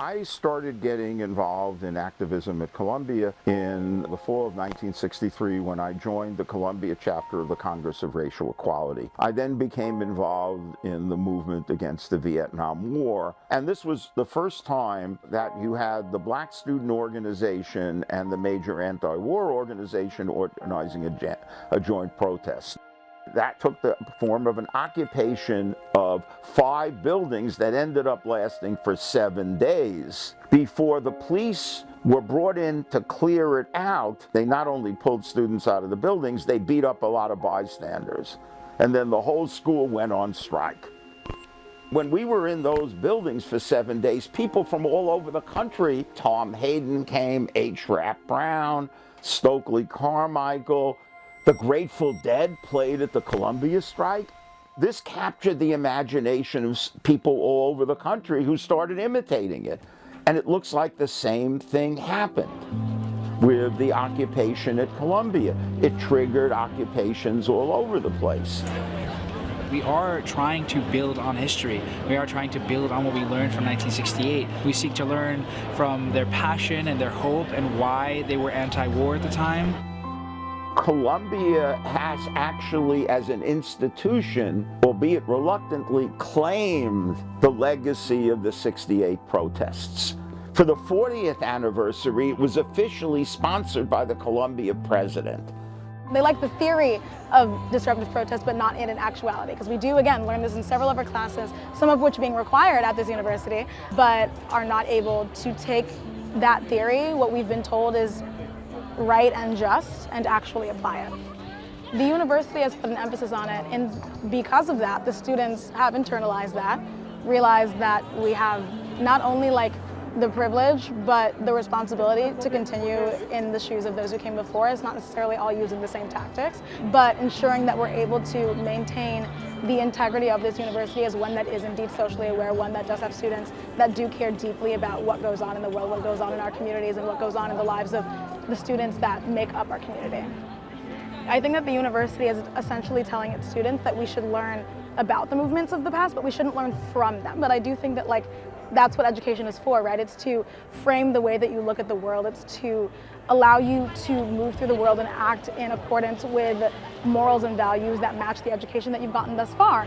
I started getting involved in activism at Columbia in the fall of 1963 when I joined the Columbia chapter of the Congress of Racial Equality. I then became involved in the movement against the Vietnam War, and this was the first time that you had the Black Student Organization and the major anti-war organization organizing a joint protest. That took the form of an occupation of 5 buildings that ended up lasting for 7 days. Before the police were brought in to clear it out, they not only pulled students out of the buildings, they beat up a lot of bystanders. And then the whole school went on strike. When we were in those buildings for 7 days, people from all over the country, Tom Hayden came, H. Rap Brown, Stokely Carmichael, the Grateful Dead played at the Columbia strike. This captured the imagination of people all over the country who started imitating it. And it looks like the same thing happened with the occupation at Columbia. It triggered occupations all over the place. We are trying to build on history. We are trying to build on what we learned from 1968. We seek to learn from their passion and their hope and why they were anti-war at the time. Columbia has actually, as an institution, albeit reluctantly, claimed the legacy of the '68 protests. For the 40th anniversary, it was officially sponsored by the Columbia president. They like the theory of disruptive protest, but not in an actuality, because we do, again, learn this in several of our classes, some of which being required at this university, but are not able to take that theory, what we've been told is right and just, and actually apply it. The university has put an emphasis on it, and because of that, the students have internalized that, realized that we have not only the privilege, but the responsibility to continue in the shoes of those who came before us, not necessarily all using the same tactics, but ensuring that we're able to maintain the integrity of this university as one that is indeed socially aware, one that does have students that do care deeply about what goes on in the world, what goes on in our communities, and what goes on in the lives of the students that make up our community. I think that the university is essentially telling its students that we should learn about the movements of the past, but we shouldn't learn from them. But I do think that that's what education is for, right? It's to frame the way that you look at the world. It's to allow you to move through the world and act in accordance with morals and values that match the education that you've gotten thus far.